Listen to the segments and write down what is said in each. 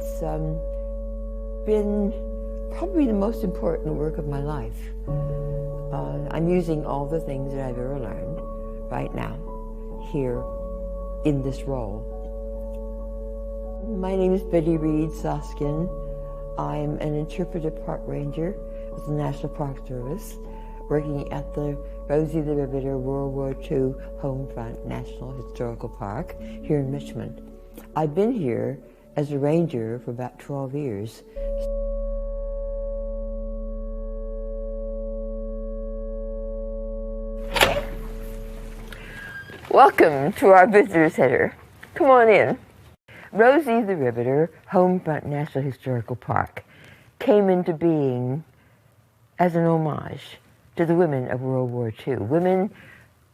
It's been probably the most important work of my life. I'm using all the things that I've ever learned right now, here, in this role. My name is Reid Soskin. I'm an interpretive park ranger with the National Park Service, working at the Rosie the Riveter World War II Homefront National Historical Park here in Richmond. I've been here as a ranger for about 12 years. Welcome to our visitor center. Come on in. Rosie the Riveter Homefront National Historical Park came into being as an homage to the women of World War II, women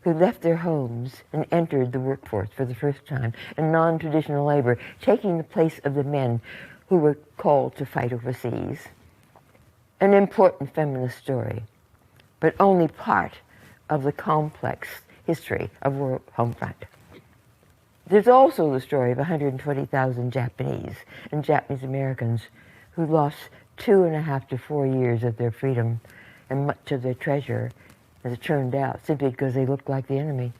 who left their homes and entered the workforce for the first time in non-traditional labor, taking the place of the men who were called to fight overseas. An important feminist story, but only part of the complex history of World Homefront. There's also the story of 120,000 Japanese and Japanese Americans who lost 2.5 to 4 years of their freedom and much of their treasure, as it turned out, simply because they looked like the enemy.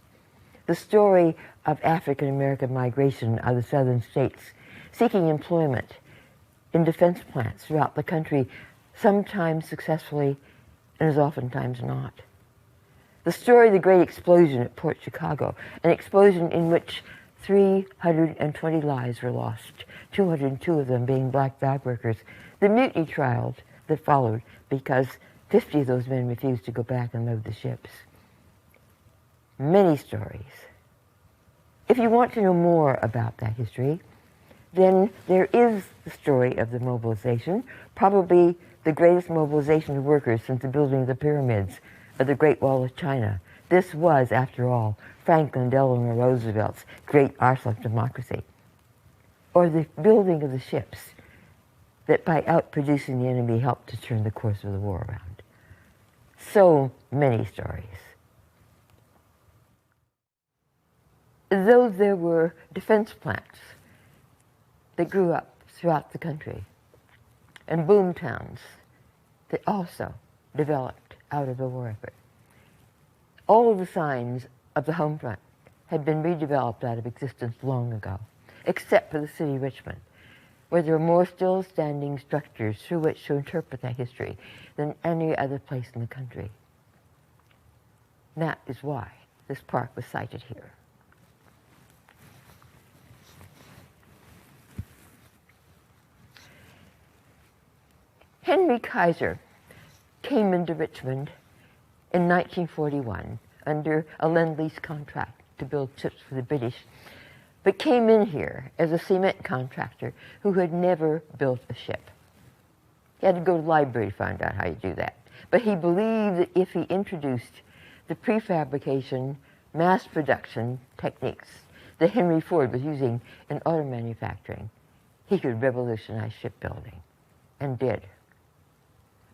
The story of African American migration out of the southern states, seeking employment in defense plants throughout the country, sometimes successfully and as oftentimes not. The story of the great explosion at Port Chicago, an explosion in which 320 lives were lost, 202 of them being black dock workers. The mutiny trials that followed because 50 of those men refused to go back and load the ships. Many stories. If you want to know more about that history, then there is the story of the mobilization, probably the greatest mobilization of workers since the building of the pyramids of the Great Wall of China. This was, after all, Franklin Delano Roosevelt's great arsenal of democracy. Or the building of the ships that by outproducing the enemy helped to turn the course of the war around. So many stories. Though there were defense plants that grew up throughout the country and boom towns that also developed out of the war effort, all of the signs of the Homefront had been redeveloped out of existence long ago, except for the city of Richmond, where there are more still standing structures through which to interpret that history than any other place in the country. That is why this park was sited here. Henry Kaiser came into Richmond in 1941 under a Lend-Lease contract to build ships for the British, but came in here as a cement contractor who had never built a ship. He had to go to the library to find out how you do that. But he believed that if he introduced the prefabrication, mass production techniques that Henry Ford was using in auto manufacturing, he could revolutionize shipbuilding, and did.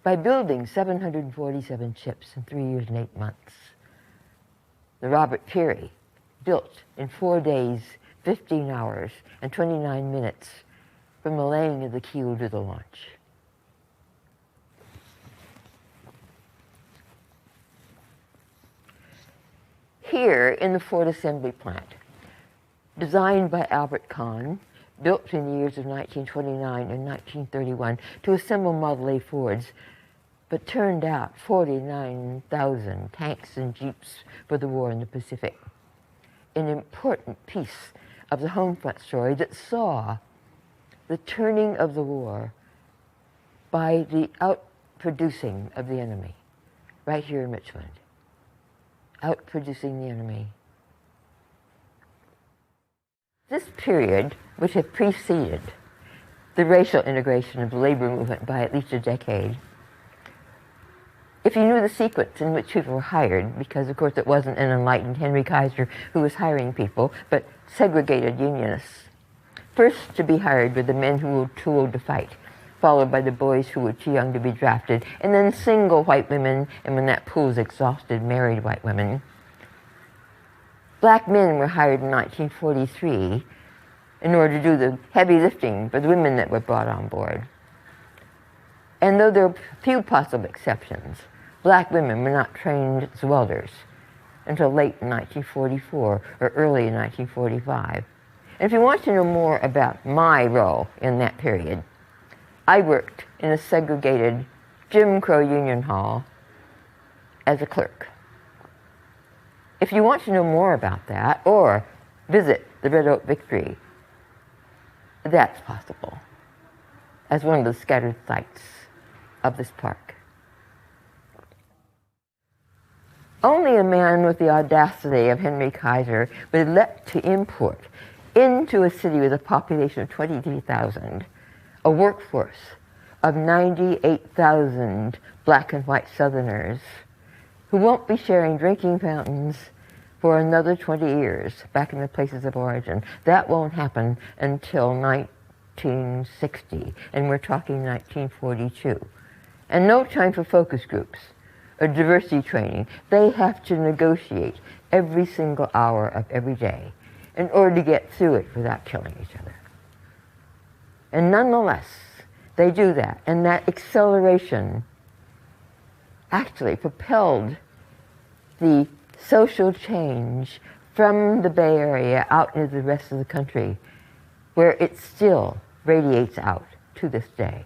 By building 747 ships in 3 years and 8 months. The Robert Peary, built in 4 days, 15 hours, and 29 minutes from the laying of the keel to the launch. Here in the Ford Assembly Plant, designed by Albert Kahn, built between the years of 1929 and 1931 to assemble Model A Fords, but turned out 49,000 tanks and jeeps for the war in the Pacific. An important piece of the Homefront story that saw the turning of the war by the outproducing of the enemy, right here in Richmond. Outproducing the enemy. This period, which had preceded the racial integration of the labor movement by at least a decade, if you knew the sequence in which people were hired, because of course it wasn't an enlightened Henry Kaiser who was hiring people, but segregated unionists. First to be hired were the men who were too old to fight, followed by the boys who were too young to be drafted, and then single white women, and when that pool was exhausted, married white women. Black men were hired in 1943 in order to do the heavy lifting for the women that were brought on board. And though there are few possible exceptions, black women were not trained as welders until late in 1944 or early in 1945. And if you want to know more about my role in that period, I worked in a segregated Jim Crow union hall as a clerk. If you want to know more about that or visit the Red Oak Victory, that's possible as one of the scattered sites of this park. Only a man with the audacity of Henry Kaiser would elect to import into a city with a population of 23,000 a workforce of 98,000 black and white Southerners who won't be sharing drinking fountains for another 20 years back in the places of origin. That won't happen until 1960, and we're talking 1942. And no time for focus groups or diversity training. They have to negotiate every single hour of every day in order to get through it without killing each other. And nonetheless, they do that, and that acceleration actually propelled the social change from the Bay Area out into the rest of the country, where it still radiates out to this day.